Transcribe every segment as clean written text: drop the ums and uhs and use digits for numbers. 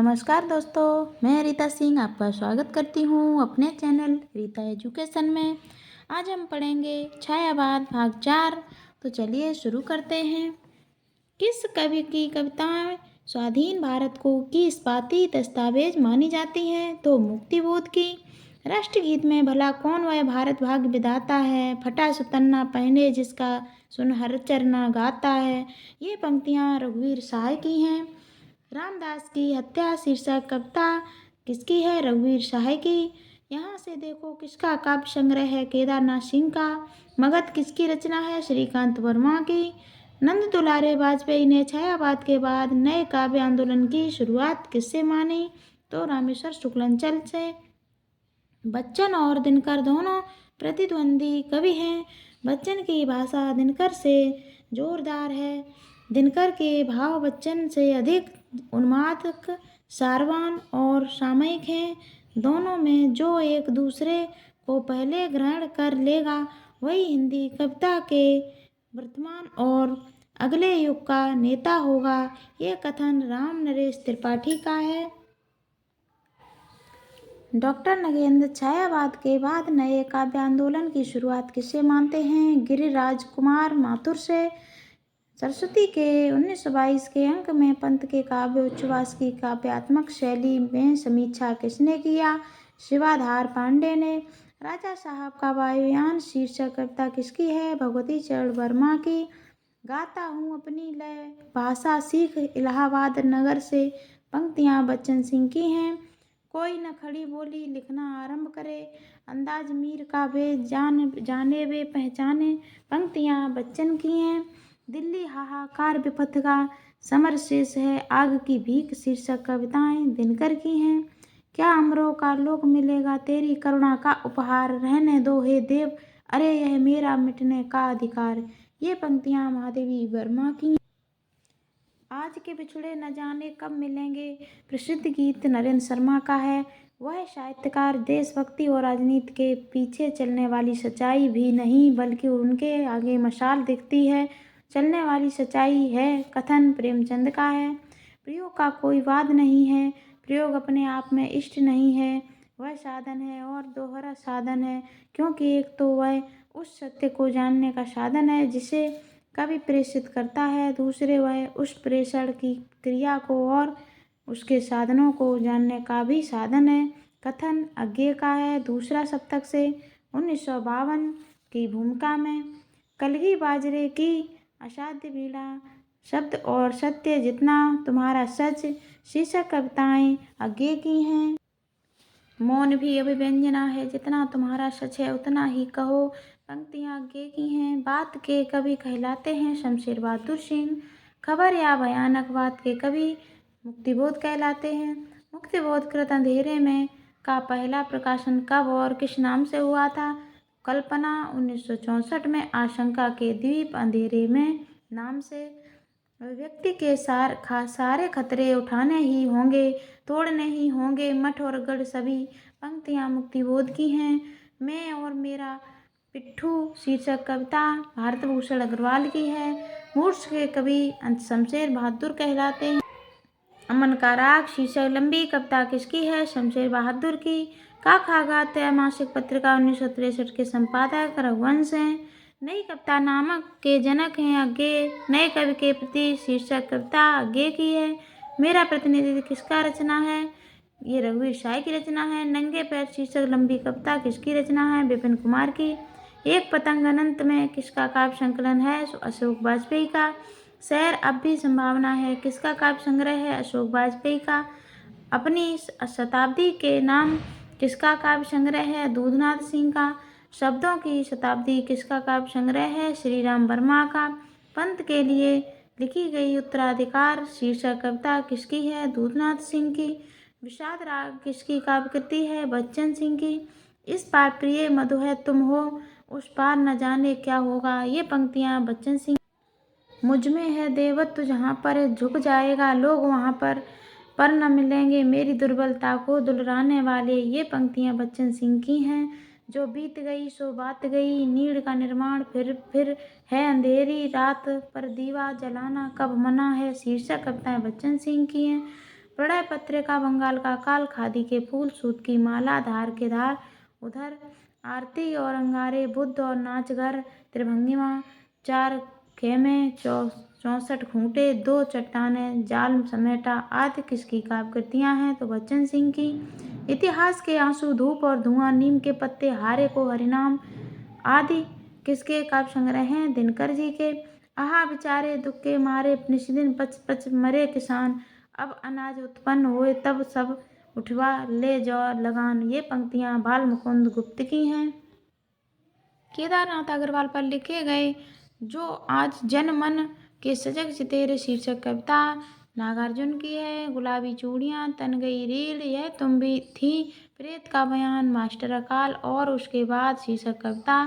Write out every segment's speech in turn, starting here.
नमस्कार दोस्तों, मैं रीता सिंह आपका स्वागत करती हूँ अपने चैनल रीता एजुकेशन में। आज हम पढ़ेंगे छायावाद भाग 4। तो चलिए शुरू करते हैं। किस कवि की कविताएं स्वाधीन भारत को की इस्पाती दस्तावेज मानी जाती हैं? तो मुक्तिबोध की। राष्ट्रगीत में भला कौन वह भारत भाग्य विधाता है, फटा सुतन्ना पहने जिसका सुन हर चरना गाता है। ये पंक्तियाँ रघुवीर सहाय की हैं। रामदास की हत्या शीर्षक कविता किसकी है? रघुवीर सहाय की। यहाँ से देखो किसका काव्य संग्रह है? केदारनाथ सिंह का। मगध किसकी रचना है? श्रीकांत वर्मा की। नंद दुलारे वाजपेयी ने छायावाद के बाद नए काव्य आंदोलन की शुरुआत किससे मानी? तो रामेश्वर शुक्लांचल से। बच्चन और दिनकर दोनों प्रतिद्वंदी कवि हैं। बच्चन की भाषा दिनकर से जोरदार है। दिनकर के भाव बच्चन से अधिक उन्मादक, सारवान और सामयिक हैं। दोनों में जो एक दूसरे को पहले ग्रहण कर लेगा वही हिंदी कविता के वर्तमान और अगले युग का नेता होगा। ये कथन राम नरेश त्रिपाठी का है। डॉक्टर नगेंद्र छायावाद के बाद नए काव्य आंदोलन की शुरुआत किससे मानते हैं? गिरिराज कुमार माथुर से। सरस्वती के 1922 के अंक में पंत के काव्य उच्छ्वास की काव्यात्मक शैली में समीक्षा किसने किया? शिवाधार पांडे ने। राजा साहब का वायुयान शीर्षक कविता किसकी है? भगवती चरण वर्मा की। गाता हूँ अपनी लय भाषा सीख इलाहाबाद नगर से पंक्तियाँ बच्चन सिंह की हैं। कोई न खड़ी बोली लिखना आरंभ करे, अंदाज मीर का वे जाने वे पहचाने पंक्तियाँ बच्चन की हैं। दिल्ली हाहाकार विपथ का समर शेष है, आग की भीख शीर्षक कविताएं दिनकर की हैं। क्या अमरों का लोक मिलेगा तेरी करुणा का उपहार, रहने दो हे देव अरे यह मेरा मिटने का अधिकार। ये पंक्तियां महादेवी वर्मा की। आज के बिछड़े न जाने कब मिलेंगे प्रसिद्ध गीत नरेंद्र शर्मा का है। वह साहित्यकार देशभक्ति और राजनीति के पीछे चलने वाली सच्चाई भी नहीं बल्कि उनके आगे मशाल दिखती है, चलने वाली सच्चाई है। कथन प्रेमचंद का है। प्रयोग का कोई वाद नहीं है, प्रयोग अपने आप में इष्ट नहीं है, वह साधन है और दोहरा साधन है, क्योंकि एक तो वह उस सत्य को जानने का साधन है जिसे कवि प्रेषित करता है, दूसरे वह उस प्रेषण की क्रिया को और उसके साधनों को जानने का भी साधन है। कथन अज्ञेय का है। दूसरा सप्तक से 1952 की भूमिका में कलगी बाजरे की असाध्य पीड़ा, शब्द और सत्य जितना तुम्हारा सच शीर्षक कविताएं अज्ञेय की हैं। मौन भी अभिव्यंजना है, जितना तुम्हारा सच है उतना ही कहो पंक्तियाँ अज्ञेय की हैं। बात के कवि कहलाते हैं शमशेर बहादुर सिंह। खबर या भयानक बात के कवि मुक्तिबोध कहलाते हैं। मुक्तिबोध कृत अंधेरे में का पहला प्रकाशन कब और किस नाम से हुआ था? कल्पना 1964 में। आशंका के द्वीप अंधेरे में नाम से। व्यक्ति के सारे खतरे उठाने ही होंगे, तोड़ने ही होंगे मठ और गढ़ सभी पंक्तियाँ मुक्तिबोध की हैं। मैं और मेरा पिट्ठू शीर्षक कविता भारत भूषण अग्रवाल की है। मूर्छ के कवि शमशेर बहादुर कहलाते हैं। अमन का राग शीर्षक लंबी कविता किसकी है? शमशेर बहादुर की। का खागात मासिक पत्रिका 1963 के संपादक रघुवंश हैं। नई कविता नामक के जनक हैं अज्ञेय। नए कवि के प्रति शीर्षक कविता अज्ञेय की है। मेरा प्रतिनिधित्व किसका रचना है? ये रघुवीर सहाय की रचना है। नंगे पैर शीर्षक लंबी कविता किसकी रचना है? विपिन कुमार की। एक पतंग अनंत में किसका काव्य संकलन है? अशोक वाजपेयी का। शहर अब भी संभावना है किसका काव्य संग्रह है? अशोक वाजपेयी का। अपनी शताब्दी के नाम किसका काव्य संग्रह है? दूधनाथ सिंह का। शब्दों की शताब्दी किसका काव्य संग्रह है? श्रीराम वर्मा का। पंत के लिए लिखी गई उत्तराधिकार शीर्षक कविता किसकी है? दूधनाथ सिंह की। विषाद राग किसकी काव्य कृति है? बच्चन सिंह की। इस पार प्रिय मधु है तुम हो, उस पार न जाने क्या होगा। ये पंक्तियाँ बच्चन सिंह। मुझ में है देवत्व जहाँ पर झुक जाएगा लोग वहाँ पर न मिलेंगे मेरी दुर्बलता को दुलराने वाले। ये पंक्तियाँ बच्चन सिंह की हैं। जो बीत गई सो बात गई, नीड़ का निर्माण फिर है अंधेरी रात पर दीवा जलाना कब मना है शीर्षक कविताएं बच्चन सिंह की हैं। प्रणय पत्रिका, बंगाल का काल, खादी के फूल, सूत की माला, धार के धार, उधर आरती और अंगारे, बुद्ध और नाचघर, त्रिभंगिमा, 4 खेमे, 64 खूंटे, 2 चट्टानें, जाल समेटा आदि किसकी काव्यकृतियाँ हैं? तो बच्चन सिंह की। इतिहास के आंसू, धूप और धुआं, नीम के पत्ते, हारे को हरिनाम आदि किसके काव्य संग्रह हैं? दिनकर जी के। आहा बेचारे दुख के मारे, निस्दिन पच पच मरे किसान, अब अनाज उत्पन्न हुए तब सब उठवा ले जाओ लगान। ये पंक्तियां बाल मुकुंद गुप्त की हैं। केदारनाथ अग्रवाल पर लिखे गए जो आज जन मन के सजग चितेरे शीर्षक कविता नागार्जुन की है। गुलाबी चूड़ियां तन गई रीढ़, यह तुम भी थी, प्रेत का बयान, मास्टर अकाल और उसके बाद शीर्षक कविता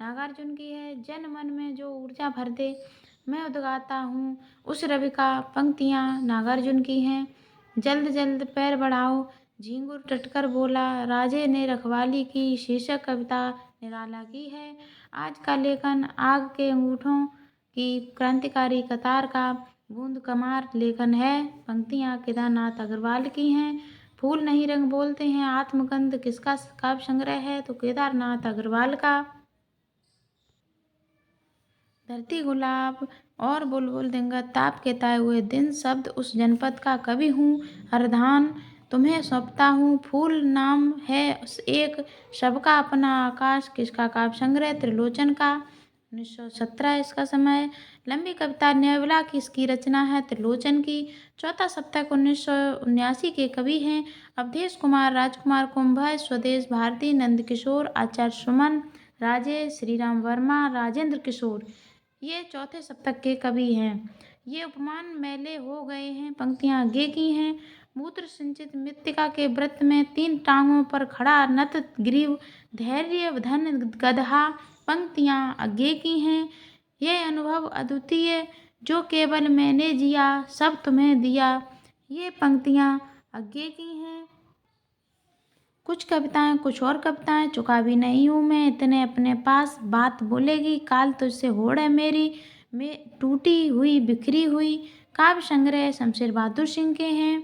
नागार्जुन की है। जन मन में जो ऊर्जा भर दे, मैं उद्गाता हूँ उस रवि का, पंक्तियाँ नागार्जुन की हैं। जल्द जल्द पैर बढ़ाओ, झींगुर टटकर बोला, राजे ने रखवाली की, शीर्षक कविता निराला की है। आज का लेखन आग के अंगूठों की क्रांतिकारी कतार का बूंद कमार लेखन है, पंक्तियाँ केदारनाथ अग्रवाल की हैं। फूल नहीं रंग बोलते हैं, आत्मगंध किसका काव्य संग्रह है? तो केदारनाथ अग्रवाल का। धरती गुलाब और बुलबुल दिंगत, ताप के ताए हुए दिन, शब्द उस जनपद का कवि हूँ, अर्धान तुम्हें सौंपता हूँ, फूल नाम है एक, सबका अपना आकाश किसका काव्य संग्रह? त्रिलोचन का। 1917 इसका समय। लंबी कविता न्यायविला किसकी रचना है? त्रिलोचन की। चौथा सप्तक 1979 के कवि हैं अवधेश कुमार, राजकुमार कुंभा, स्वदेश भारती, नंदकिशोर, आचार्य सुमन, राजेश, श्रीराम वर्मा, राजेंद्र किशोर, ये चौथे सप्तक के कवि हैं। ये उपमान मैले हो गए हैं, पंक्तियाँ आगे की हैं। मूत्र सिंचित मृत्तिका के व्रत में 3 टांगों पर खड़ा नत ग्रीव, धैर्य धन गदहा, पंक्तियाँ आगे की हैं। ये अनुभव अद्वितीय जो केवल मैंने जिया, सब तुम्हें दिया, ये पंक्तियाँ आगे की हैं। कुछ कविताएं कुछ और कविताएं, चुका भी नहीं हूँ मैं इतने अपने पास, बात बोलेगी काल तुझसे होड़ है मेरी, मैं टूटी हुई बिखरी हुई, काव्य संग्रह शमशेर बहादुर सिंह के हैं।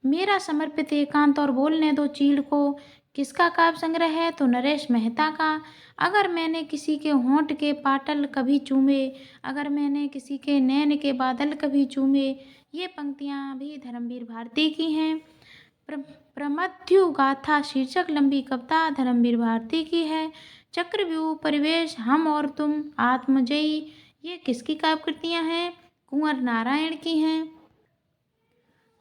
मेरा समर्पित एकांत और बोलने दो चीड़ को, किसका काव्य संग्रह है? तो नरेश मेहता का। अगर मैंने किसी के होंठ के पाटल कभी चूमे, अगर मैंने किसी के नैन के बादल कभी चूमे, ये पंक्तियाँ भी धर्मवीर भारती की हैं। प्रमथ्यु गाथा शीर्षक लंबी कविता धर्मवीर भारती की है। चक्रव्यूह, परिवेश, हम और तुम, आत्मजयी, ये किसकी काव्यकृतियाँ हैं? कुंवर नारायण की हैं।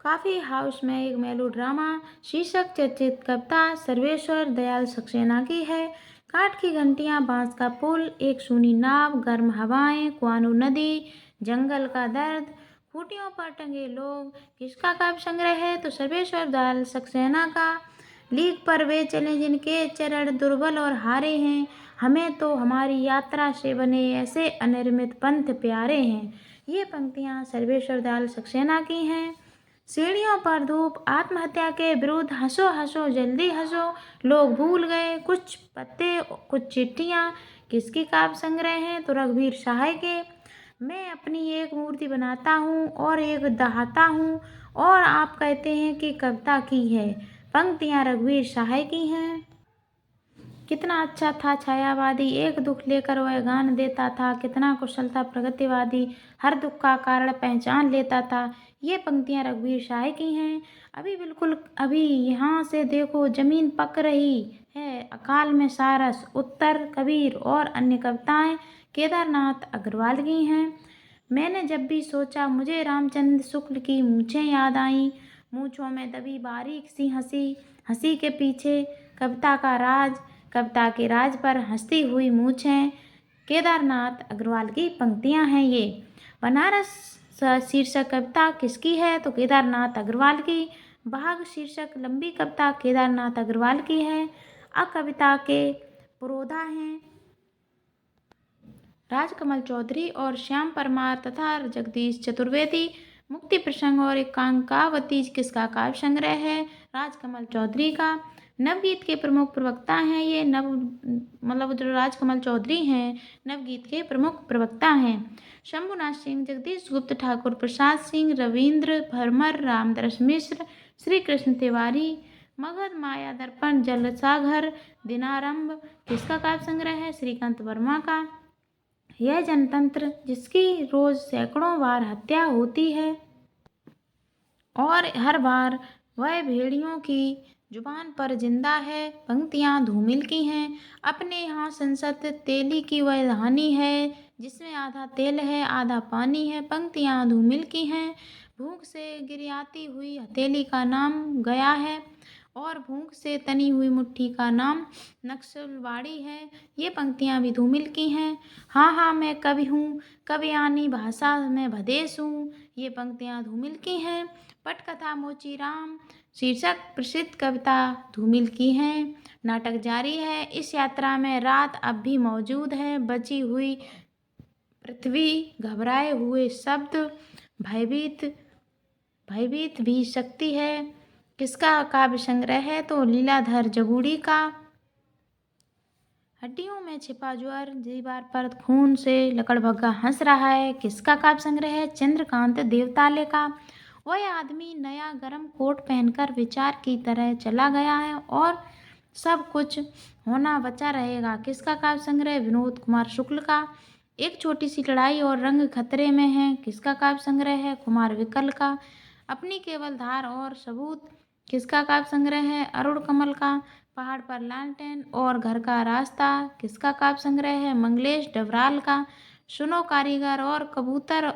कॉफी हाउस में एक मेलोड्रामा शीर्षक चर्चित कविता सर्वेश्वर दयाल सक्सेना की है। काठ की घंटियां, बांस का पुल, एक सूनी नाव, गर्म हवाएं, कुआनो नदी, जंगल का दर्द, खूंटियों पर टंगे लोग, किसका काव्य संग्रह है? तो सर्वेश्वर दयाल सक्सेना का। लीक पर वे चले जिनके चरण दुर्बल और हारे हैं, हमें तो हमारी यात्रा से बने ऐसे अनिर्मित पंथ प्यारे हैं, ये पंक्तियाँ सर्वेश्वर दयाल सक्सेना की हैं। सीढ़ियों पर धूप, आत्महत्या के विरुद्ध, हंसो हंसो जल्दी हंसो, लोग भूल गए, कुछ पत्ते कुछ चिट्ठियाँ, किसकी काव्य संग्रह हैं? तो रघुवीर सहाय के। मैं अपनी एक मूर्ति बनाता हूँ और एक दहाता हूँ, और आप कहते हैं कि कविता की है, पंक्तियाँ रघुवीर सहाय की हैं। कितना अच्छा था छायावादी, एक दुख लेकर वह गान देता था, कितना कुशल था प्रगतिवादी, हर दुख का कारण पहचान लेता था, ये पंक्तियाँ रघुवीर सहाय की हैं। अभी बिल्कुल अभी यहाँ से देखो जमीन पक रही है, अकाल में सारस, उत्तर, कबीर और अन्य कविताएं केदारनाथ अग्रवाल की हैं। मैंने जब भी सोचा मुझे रामचंद्र शुक्ल की मूँछें याद आईं, मूँछों में दबी बारीक सी हंसी, हंसी के पीछे कविता का राज, कविता के राज पर हंसती हुई मूँछें, केदारनाथ अग्रवाल की पंक्तियाँ हैं ये। बनारस शीर्षक कविता किसकी है? तो केदारनाथ अग्रवाल की। बाघ शीर्षक लंबी कविता केदारनाथ अग्रवाल की है। कविता के पुरोधा हैं राजकमल चौधरी और श्याम परमार तथा जगदीश चतुर्वेदी। मुक्ति प्रसंग और एकांकावती किसका काव्य संग्रह है? राजकमल चौधरी का। नवगीत के प्रमुख प्रवक्ता हैं ये मतलब जो राजकमल चौधरी हैं नवगीत के प्रमुख प्रवक्ता हैं। शंभुनाथ सिंह, जगदीश गुप्त, ठाकुर प्रसाद सिंह, रविंद्र भरमर, रामदास मिश्र, श्री कृष्ण तिवारी, मगध माया दर्पण, जलसाघर, दिनारंभ किसका काव्य संग्रह है? श्रीकांत वर्मा का। यह जनतंत्र जिसकी रोज सैकड़ों बार हत्या होती है और हर बार वह भेड़ियों की जुबान पर जिंदा है, पंक्तियां धूमिल की हैं। अपने यहाँ संसद तेली की वह कहानी है जिसमें आधा तेल है आधा पानी है, पंक्तियां धूमिल की हैं। भूख से गिरियाती हुई हथेली का नाम गया है और भूख से तनी हुई मुट्ठी का नाम नक्सलवाड़ी है, ये पंक्तियां भी धूमिल की हैं। हाँ हाँ मैं कवि हूँ, कवियानी भाषा में भदेश हूँ, ये पंक्तियां धूमिल की हैं। पटकथा मोचीराम शीर्षक प्रसिद्ध कविता धूमिल की हैं। नाटक जारी है। इस यात्रा में रात अब भी मौजूद है, बची हुई पृथ्वी, घबराए हुए शब्द, भयभीत भी शक्ति है। किसका काव्य संग्रह है? तो लीलाधर जगूड़ी का। हड्डियों में छिपा ज्वर, दीवार पर खून से लकड़बग्गा हंस रहा है, किसका काव्य संग्रह है? चंद्रकांत देवताले का। वह आदमी नया गरम कोट पहनकर विचार की तरह चला गया है और सब कुछ होना बचा रहेगा, किसका काव्य संग्रह? विनोद कुमार शुक्ल का। एक छोटी सी लड़ाई और रंग खतरे में है, किसका काव्य संग्रह है? कुमार विकल का। अपनी केवल धार और सबूत किसका काव्य संग्रह है? अरुण कमल का। पहाड़ पर लालटेन और घर का रास्ता किसका काव्य संग्रह है? मंगलेश डबराल का। सुनो कारीगर और अबूतर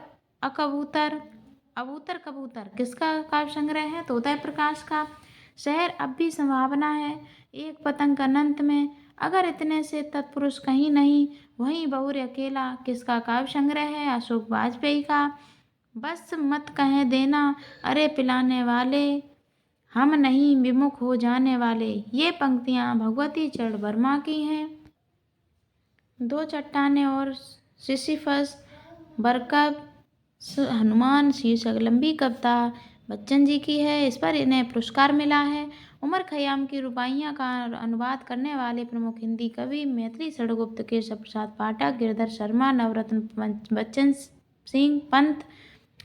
कबूतर किसका काव्य संग्रह है? तो उदय प्रकाश का। शहर अब भी संभावना है, एक पतंग अनंत में, अगर इतने से तत्पुरुष कहीं नहीं, वहीं बहुर अकेला किसका काव्य संग्रह है? अशोक वाजपेयी का। बस मत कह देना अरे पिलाने वाले, हम नहीं विमुख हो जाने वाले, ये पंक्तियां भगवती चरण वर्मा की हैं। दो चट्टानें और सिसिफस, बरकब, हनुमान शीर्षक लंबी कविता बच्चन जी की है, इस पर इन्हें पुरस्कार मिला है। उमर खयाम की रुबाइयाँ का अनुवाद करने वाले प्रमुख हिंदी कवि मैथिली षडगुप्त, केशव प्रसाद पाठक, गिरधर शर्मा, नवरत्न बच्चन सिंह पंत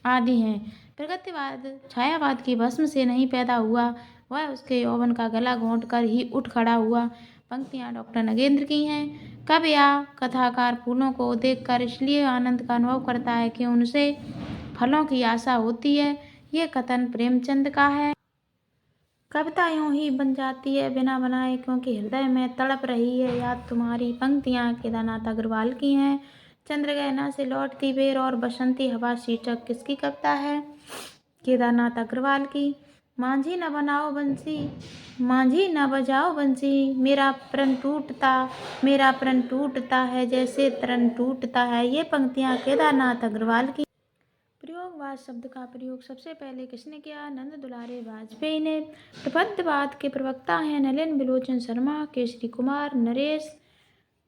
आदि हैं। प्रगतिवाद छायावाद की भस्म से नहीं पैदा हुआ, वह उसके यौवन का गला घोंट कर ही उठ खड़ा हुआ, पंक्तियां डॉक्टर नगेंद्र की हैं। कवि या कथाकार फूलों को देखकर इसलिए आनंद का अनुभव करता है कि उनसे फलों की आशा होती है, ये कथन प्रेमचंद का है। कविता यूं ही बन जाती है बिना बनाए क्योंकि हृदय में तड़प रही है याद तुम्हारी, पंक्तियां केदारनाथ अग्रवाल की हैं। चंद्रगहना से लौटती बेर और बसंती हवा शीर्षक किसकी कविता है? केदारनाथ अग्रवाल की। मांझी न बनाओ बंसी, मांझी न बजाओ बंसी, मेरा प्रण टूटता है जैसे तरण टूटता है, ये पंक्तियां केदारनाथ अग्रवाल की। प्रयोगवाद शब्द का प्रयोग सबसे पहले किसने किया? नंद दुलारे वाजपेयी ने। प्रबंधवाद के प्रवक्ता हैं नलिन बिलोचन शर्मा, केसरी कुमार नरेश।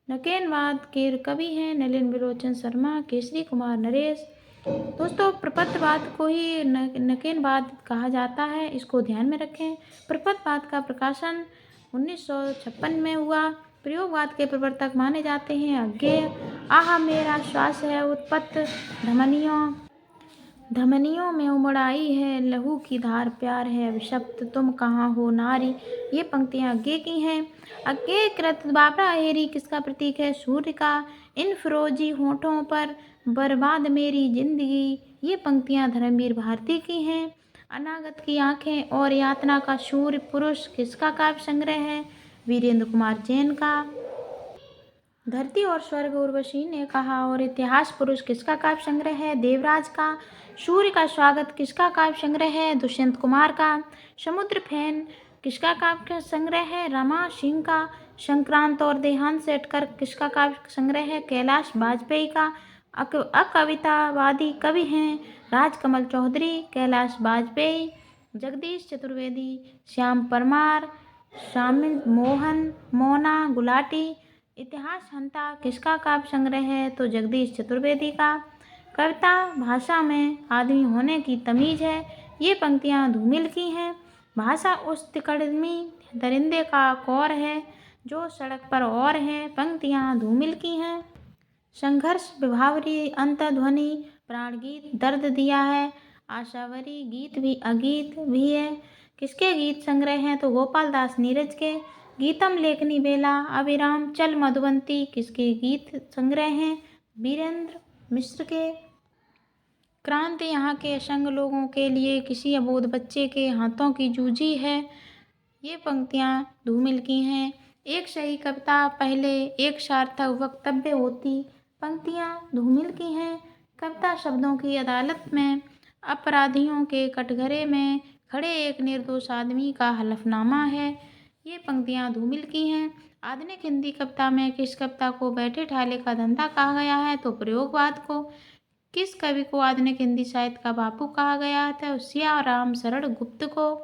नकेनवाद के कवि हैं नलिन बिलोचन शर्मा, केसरी कुमार नरेश। दोस्तों प्रपथवाद को ही नकेनवाद कहा जाता है, इसको ध्यान में रखें। प्रपथवाद का प्रकाशन 1956 में हुआ। प्रयोगवाद के प्रवर्तक माने जाते हैं अज्ञेय। आह मेरा श्वास है उत्पत्त, धमनियों में उमड़ आई है लहू की धार, प्यार है अभिशप्त, तुम कहाँ हो नारी, ये पंक्तियां अज्ञेय की हैं। अज्ञेय कृत बाबरा अहेरी किसका प्रतीक है? सूर्य का। इन फिरोजी होठों पर बर्बाद मेरी जिंदगी, ये पंक्तियां धर्मवीर भारती की हैं। अनागत की आंखें और यातना का सूर्य पुरुष किसका काव्य संग्रह है? वीरेंद्र कुमार जैन का। धरती और स्वर्ग उर्वशी ने कहा और इतिहास पुरुष किसका काव्य संग्रह है? देवराज का। सूर्य का स्वागत किसका काव्य संग्रह है? दुष्यंत कुमार का। समुद्र फैन किसका काव्य संग्रह है? रमा सिंह का। संक्रांत और देहांत से हटकर किसका काव्य संग्रह है? कैलाश वाजपेयी का। अकवितावादी कवि हैं राजकमल चौधरी, कैलाश वाजपेयी, जगदीश चतुर्वेदी, श्याम परमार, शामिल मोहन, मोना गुलाटी। इतिहास हंता किसका काव्य संग्रह है? तो जगदीश चतुर्वेदी का। कविता भाषा में आदमी होने की तमीज है, ये पंक्तियां धूमिल की हैं। भाषा उस तिकड़मी दरिंदे का कौर है जो सड़क पर और है। पंक्तियाँ धूमिल की हैं। संघर्ष विभावरी अंतध्वनि प्राण गीत दर्द दिया है। आशावरी गीत भी अगीत भी है। किसके गीत संग्रह हैं? तो गोपाल दास नीरज के। गीतम लेखनी बेला अविराम चल मधुबंती किसके गीत संग्रह हैं? वीरेंद्र मिश्र के। क्रांति यहाँ के असंग लोगों के लिए किसी अबोध बच्चे के हाथों की जूझी है। ये पंक्तियाँ धूमिल की हैं। एक सही कविता पहले एक सार्थक वक्तव्य होती। पंक्तियाँ धूमिल की हैं। कविता शब्दों की अदालत में अपराधियों के कटघरे में खड़े एक निर्दोष आदमी का हलफनामा है। ये पंक्तियाँ धूमिल की हैं। आधुनिक हिंदी कविता में किस कविता को बैठे ठाले का धंधा कहा गया है? तो प्रयोगवाद को। किस कवि को आधुनिक हिंदी साहित्य का बापू कहा गया था? सियाराम शरण गुप्त को।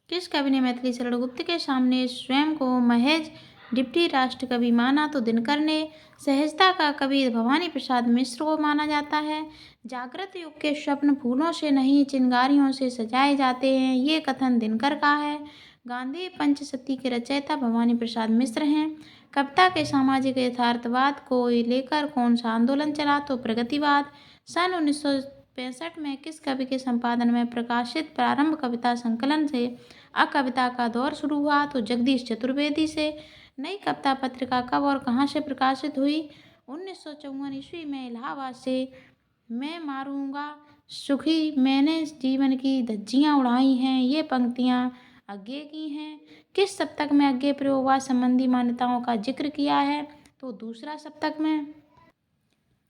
किस कवि ने मैथिली शरण गुप्त के सामने स्वयं को महज डिप्टी राष्ट्र कवि माना? तो दिनकर ने। सहजता का कवि भवानी प्रसाद मिश्र को माना जाता है। जागृत युग के स्वप्न फूलों से नहीं चिंगारियों से सजाए जाते हैं। ये कथन दिनकर का है। गांधी पंचशती के रचयिता भवानी प्रसाद मिश्र हैं। कविता के सामाजिक यथार्थवाद को लेकर कौन सा आंदोलन चला? तो प्रगतिवाद। सन 1965 में किस कवि के संपादन में प्रकाशित प्रारंभ कविता संकलन से अकविता का दौर शुरू हुआ? तो जगदीश चतुर्वेदी से। नई कविता पत्रिका कब और कहाँ से प्रकाशित हुई? 1954 ईस्वी में इलाहाबाद से। मैं मारूंगा सुखी मैंने जीवन की धज्जियाँ उड़ाई हैं। ये पंक्तियाँ अज्ञे की हैं। किस सप्तक में अज्ञे प्रयोगवाद संबंधी मान्यताओं का जिक्र किया है? तो दूसरा सप्तक में।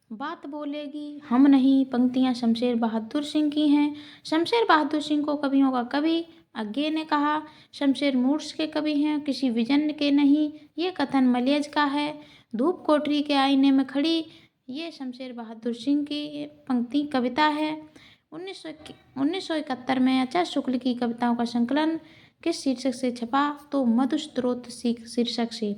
बात बोलेगी हम नहीं पंक्तियाँ शमशेर बहादुर सिंह की हैं। शमशेर बहादुर सिंह को कवियों का कवि अज्ञे ने कहा। शमशेर मूर्छ के कवि हैं किसी विजन के नहीं। ये कथन मलियज का है। धूप कोठरी के आईने में खड़ी ये शमशेर बहादुर सिंह की पंक्ति कविता है। 1971 में आचार्य शुक्ल की कविताओं का संकलन किस शीर्षक से छपा? तो मधुस्त्रोत शीर्षक से।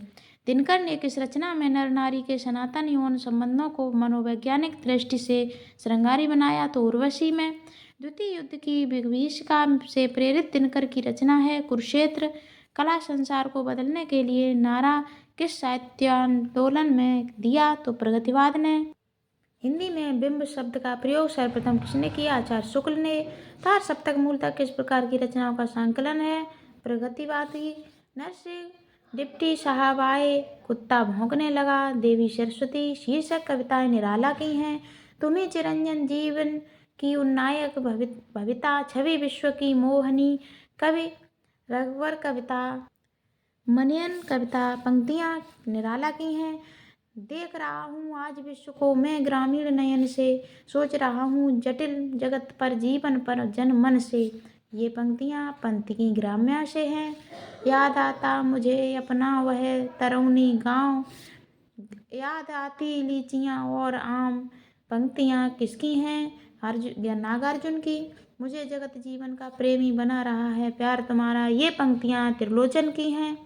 दिनकर ने किस रचना में नर नारी के सनातन यौन संबंधों को मनोवैज्ञानिक दृष्टि से श्रृंगारी बनाया? तो उर्वशी में। द्वितीय युद्ध की विभीषिका से प्रेरित दिनकर की रचना है कुरुक्षेत्र। कला संसार को बदलने के लिए नारा किस साहित्यांदोलन में दिया? तो प्रगतिवाद ने। हिंदी में बिंब शब्द का प्रयोग सर्वप्रथम किसने किया? आचार्य शुक्ल ने। तार सप्तक मूलतः किस प्रकार की रचनाओं का संकलन है? प्रगतिवादी। नरसिंह डिप्टी साहब आए कुत्ता भौंकने लगा देवी सरस्वती शीर्षक कविताएं निराला की हैं। तुम्हें चिरंजन जीवन की उन्नायक भविता छवि विश्व की मोहनी कवि रघुवर कविता मनियन कविता पंक्तियाँ निराला की हैं। देख रहा हूँ आज विश्व को मैं ग्रामीण नयन से सोच रहा हूँ जटिल जगत पर जीवन पर जन मन से। ये पंक्तियाँ पंत की ग्राम्या से हैं। याद आता मुझे अपना वह तरौनी गांव याद आती लीचियाँ और आम पंक्तियाँ किसकी हैं? नागार्जुन की। मुझे जगत जीवन का प्रेमी बना रहा है प्यार तुम्हारा ये पंक्तियाँ त्रिलोचन की हैं।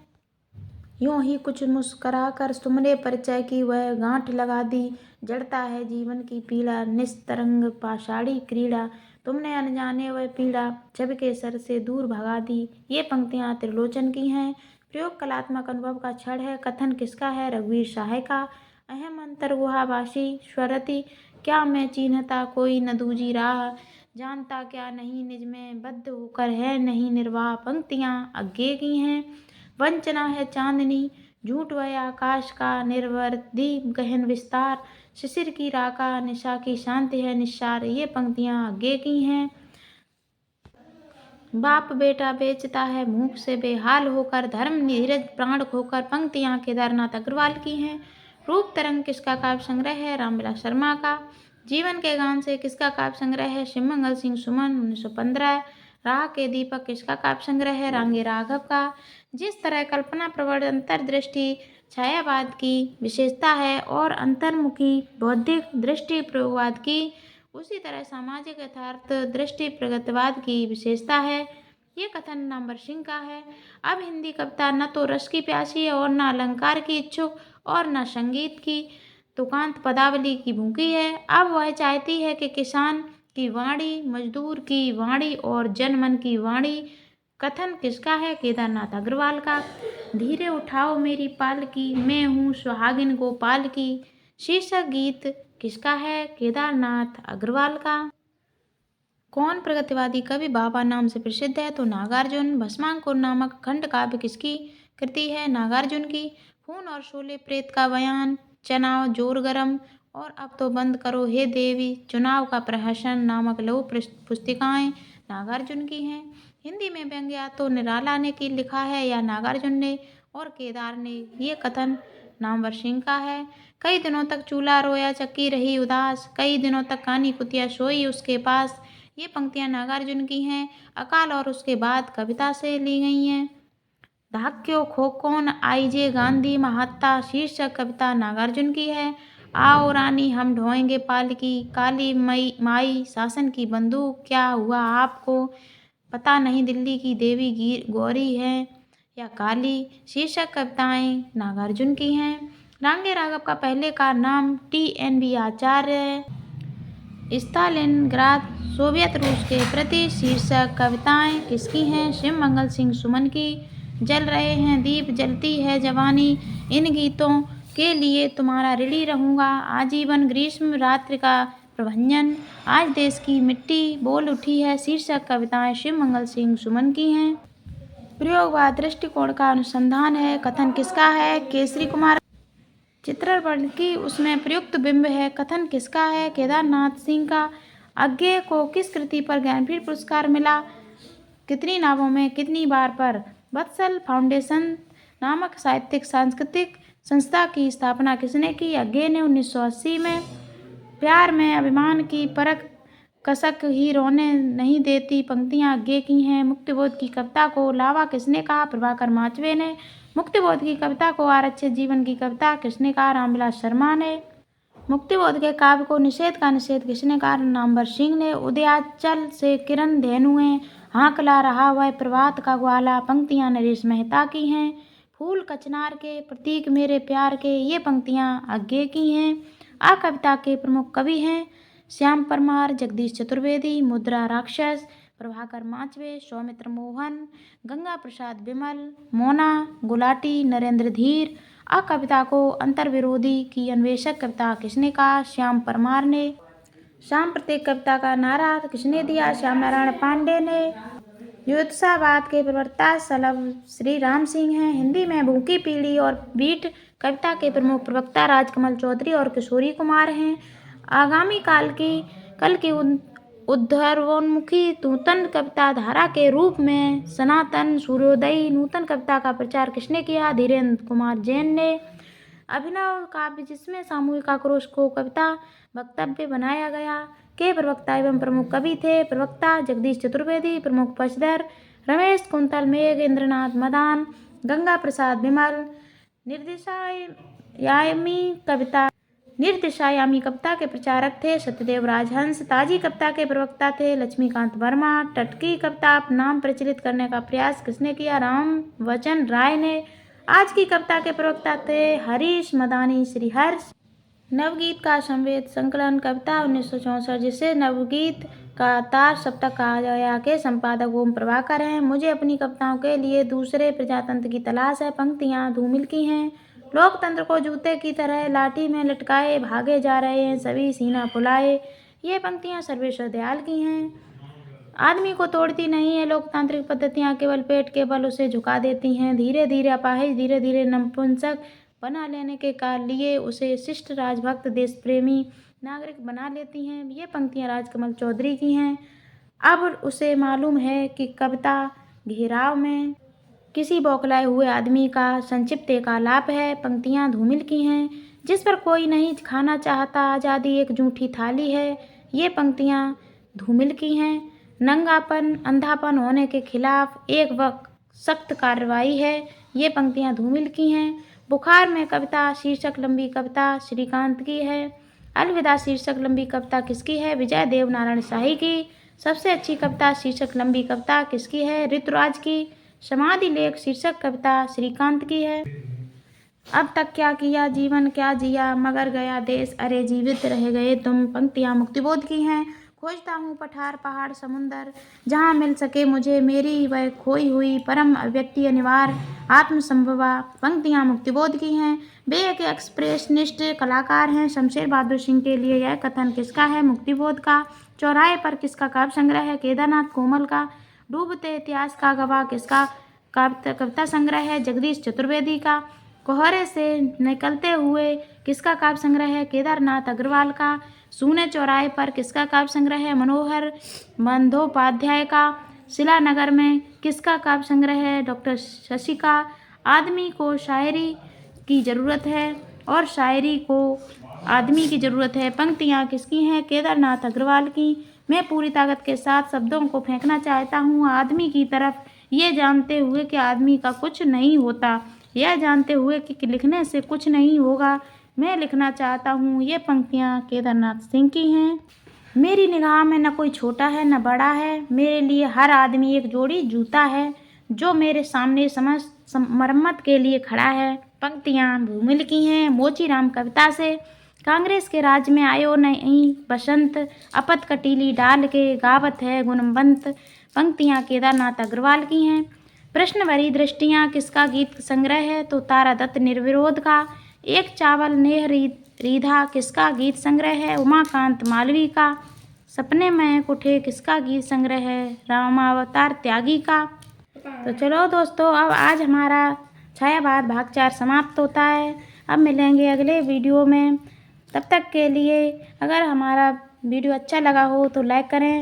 यूं ही कुछ मुस्करा कर तुमने परिचय की वह गांठ लगा दी जड़ता है जीवन की पीड़ा निस्तरंग पाषाणी क्रीड़ा तुमने अनजाने वह पीड़ा छवि के सर से दूर भगा दी ये पंक्तियाँ त्रिलोचन की हैं। प्रयोग कलात्मक अनुभव का क्षण है। कथन किसका है? रघुवीर सहाय का। अहम अंतर गुहावासी स्वरति क्या मैं चिन्हता कोई न दूजी राह जानता क्या नहीं निज में बद्ध होकर है नहीं निर्वाह पंक्तियाँ अज्ञे की हैं। वंचना है चांदनी झूठ वह आकाश का निर्वर्दी गहन विस्तार शिशिर की राका निशा की शांति है निस्सार ये पंक्तियाँ अज्ञे की हैं। बाप बेटा बेचता है मुंह से बेहाल होकर धर्म नीरज प्राण खोकर पंक्तियाँ केदारनाथ अग्रवाल की हैं। रूप तरंग किसका काव्य संग्रह है? रामविलास शर्मा का। जीवन के गान से किसका काव्य संग्रह है? शिवमंगल सिंह सुमन 1915। राह के दीपक किसका काव्य संग्रह है? रांगे राघव का। जिस तरह कल्पना प्रवण अंतर्दृष्टि छायावाद की विशेषता है और अंतर्मुखी बौद्धिक दृष्टि प्रयोगवाद की उसी तरह सामाजिक यथार्थ दृष्टि प्रगतिवाद की विशेषता है। ये कथन नंबर सिंह का है। अब हिंदी कविता न तो रस की प्यासी है और न अलंकार की इच्छुक और न संगीत की तुकांत पदावली की भूखी है। अब वह चाहती है कि किसान की वाणी मजदूर की वाणी और जनमन की वाणी कथन किसका है? केदारनाथ अग्रवाल का। धीरे उठाओ मेरी पालकी, मैं हूँ सुहागिन गोपाल की, शीर्षक गीत किसका है? केदारनाथ अग्रवाल का। कौन प्रगतिवादी कवि बाबा नाम से प्रसिद्ध है? तो नागार्जुन। भस्मांकुर नामक खंड काव्य किसकी कृति है? नागार्जुन की। खून और शोले प्रेत का बयान, चनाव जोर गरम और अब तो बंद करो हे देवी, चुनाव का प्रहसन नामक लघु पुस्तिकाएं नागार्जुन की हैं। हिंदी में व्यंग्य या तो निराला ने की लिखा है या नागार्जुन ने और केदार ने। ये कथन नामवर सिंह का है। कई दिनों तक चूल्हा रोया चक्की रही उदास, कई दिनों तक कानी कुतिया सोई उसके पास। ये पंक्तियां नागार्जुन की हैं। अकाल और उसके बाद कविता से ली गई हैं। धाक्यो खोकोन आईजे गांधी महात्मा, शीर्षक कविता नागार्जुन की है। आओ रानी हम ढोएंगे पालकी, काली माई शासन की बंदूक, क्या हुआ आपको पता नहीं दिल्ली की देवी गौरी है या काली, शीर्षक कविताएं नागार्जुन की हैं। रांगे राघव का पहले का नाम TNV आचार्य है। स्टालिनग्राद सोवियत रूस के प्रति, शीर्षक कविताएं किसकी हैं? शिव मंगल सिंह सुमन की। जल रहे हैं दीप जलती है जवानी, इन गीतों के लिए तुम्हारा ऋणी रहूंगा आजीवन, ग्रीष्म रात्रि का प्रभंजन, आज देश की मिट्टी बोल उठी है, शीर्षक कविताएं शिव मंगल सिंह सुमन की हैं। प्रयोगवाद दृष्टिकोण का अनुसंधान है, कथन किसका है? केसरी कुमार। चित्रण की उसमें प्रयुक्त बिंब है, कथन किसका है? केदारनाथ सिंह का। अज्ञेय को किस कृति पर ज्ञानपीठ पुरस्कार मिला? कितनी नावों में कितनी बार पर? वत्सल फाउंडेशन नामक साहित्यिक सांस्कृतिक संस्था की स्थापना किसने की? अज्ञेय ने 1980 में। प्यार में अभिमान की परख कसक ही रोने नहीं देती पंक्तियां अज्ञेय की हैं। मुक्तिबोध की कविता को लावा किसने कहा? प्रभाकर माचवे ने। मुक्तिबोध की कविता को आरक्षित जीवन की कविता किसने कहा? रामविलास शर्मा ने। मुक्तिबोध के काव्य को निषेध का निषेध किसने कहा? नामवर सिंह ने। उदयाचल से किरण धेनुएं हाँकला रहा वह प्रभात का ग्वाला, पंक्तियां नरेश मेहता की हैं। फूल कचनार के प्रतीक मेरे प्यार के, ये पंक्तियां अज्ञेय की हैं। आ कविता के प्रमुख कवि हैं श्याम परमार, जगदीश चतुर्वेदी, मुद्रा राक्षस, प्रभाकर माचवे, सौमित्र मोहन, गंगा प्रसाद विमल, मोना गुलाटी, नरेंद्र धीर। आ कविता को अंतर्विरोधी की अन्वेषक कविता किसने कहा? श्याम परमार ने। शाम प्रत्येक कविता का नारा किसने दिया? श्याम नारायण पांडे ने। युद्धसावाद के प्रवक्ता सलभ श्री राम सिंह हैं। हिंदी में भूखी पीढ़ी और बीट कविता के प्रमुख प्रवक्ता राजकमल चौधरी और किशोरी कुमार हैं। आगामी कल की उद्धरणोन्मुखी नूतन कविता धारा के रूप में सनातन सूर्योदयी नूतन कविता का प्रचार किसने किया? धीरेन्द्र कुमार जैन ने। अभिनव काव्य जिसमें सामूहिक आक्रोश को कविता वक्तव्य बनाया गया के प्रवक्ता एवं प्रमुख कवि थे? प्रवक्ता जगदीश चतुर्वेदी, प्रमुख पचदर रमेश कुंतल, मेघ इंद्रनाथ मदान, गंगा प्रसाद विमल। निर्दिशायामी कविता के प्रचारक थे सत्यदेव राजहंस। ताजी कविता के प्रवक्ता थे लक्ष्मीकांत वर्मा। टटकी कविता नाम प्रचलित करने का प्रयास किसने किया? राम वचन राय ने। आज की कविता के प्रवक्ता थे हरीश मदानी, श्रीहर्ष। नवगीत का संवेद संकलन कविता 1964, जिसे नवगीत का तार सप्तक कहा गया, के संपादक ओम प्रभाकर हैं। मुझे अपनी कविताओं के लिए दूसरे प्रजातंत्र की तलाश है, पंक्तियां धूमिल की हैं। लोकतंत्र को जूते की तरह लाठी में लटकाए भागे जा रहे हैं सभी सीना फुलाए, ये पंक्तियां सर्वेश्वर दयाल की हैं। आदमी को तोड़ती नहीं है लोकतांत्रिक पद्धतियां, केवल पेट के बल उसे झुका देती हैं। धीरे धीरे अपाहिज, धीरे धीरे नपुंसक बना लेने के लिए उसे शिष्ट राजभक्त देश प्रेमी नागरिक बना लेती हैं। ये पंक्तियां राजकमल चौधरी की हैं। अब उसे मालूम है कि कविता घेराव में किसी बौखलाए हुए आदमी का संक्षिप्त एक आलाप है। पंक्तियां धूमिल की हैं। जिस पर कोई नहीं खाना चाहता आज़ादी एक जूठी थाली है, ये पंक्तियां धूमिल की हैं। नंगापन अंधापन होने के खिलाफ एक सख्त कार्रवाई है, ये पंक्तियां धूमिल की हैं। बुखार में कविता शीर्षक लंबी कविता श्रीकांत की है। अलविदा शीर्षक लंबी कविता किसकी है? विजय देव नारायण शाही की। सबसे अच्छी कविता शीर्षक लंबी कविता किसकी है? ऋतुराज की। समाधि लेख शीर्षक कविता श्रीकांत की है। अब तक क्या किया जीवन क्या जिया, मगर गया देश, अरे जीवित रह गए तुम, पंक्तियां मुक्तिबोध की हैं। खोजता हूँ पठार पहाड़ समुंदर, जहाँ मिल सके मुझे मेरी वह खोई हुई परम अभिव्यक्ति अनिवार्य आत्मसंभवा। पंक्तियाँ मुक्तिबोध की हैं। वे एक एक्सप्रेशनिस्ट कलाकार हैं। शमशेर बहादुर सिंह के लिए यह कथन किसका है? मुक्तिबोध का। चौराहे पर किसका काव्य संग्रह है? केदारनाथ कोमल का। डूबते इतिहास का गवाह किसका कविता संग्रह है? जगदीश चतुर्वेदी का। कोहरे से निकलते हुए किसका काव्य संग्रह है? केदारनाथ अग्रवाल का। सूने चौराहे पर किसका काव्य संग्रह है? मनोहर बंदोपाध्याय का। शिलानगर में किसका काव्य संग्रह है? डॉक्टर शशि का। आदमी को शायरी की ज़रूरत है और शायरी को आदमी की ज़रूरत है। पंक्तियाँ किसकी हैं? केदारनाथ अग्रवाल की। मैं पूरी ताकत के साथ शब्दों को फेंकना चाहता हूँ आदमी की तरफ, ये जानते हुए कि आदमी का कुछ नहीं होता, यह जानते हुए कि लिखने से कुछ नहीं होगा। मैं लिखना चाहता हूँ। ये पंक्तियाँ केदारनाथ सिंह की हैं। मेरी निगाह में न कोई छोटा है न बड़ा है, मेरे लिए हर आदमी एक जोड़ी जूता है, जो मेरे सामने मरम्मत के लिए खड़ा है। पंक्तियाँ भूमिल की हैं मोचीराम कविता से। कांग्रेस के राज में आयो नहीं बसंत, अपत कटीली डाल के गावत है गुणवंत। पंक्तियाँ केदारनाथ अग्रवाल की हैं। प्रश्न भरी दृष्टियाँ किसका गीत संग्रह है? तो तारादत्त निर्विरोध का। एक चावल नेह रीधा किसका गीत संग्रह है? उमाकांत मालवी का। सपने में उठे किसका गीत संग्रह है? रामावतार त्यागी का। तो चलो दोस्तों, अब आज हमारा छायावाद भाग 4 समाप्त होता है। अब मिलेंगे अगले वीडियो में। तब तक के लिए अगर हमारा वीडियो अच्छा लगा हो तो लाइक करें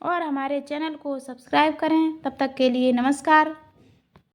और हमारे चैनल को सब्सक्राइब करें। तब तक के लिए नमस्कार।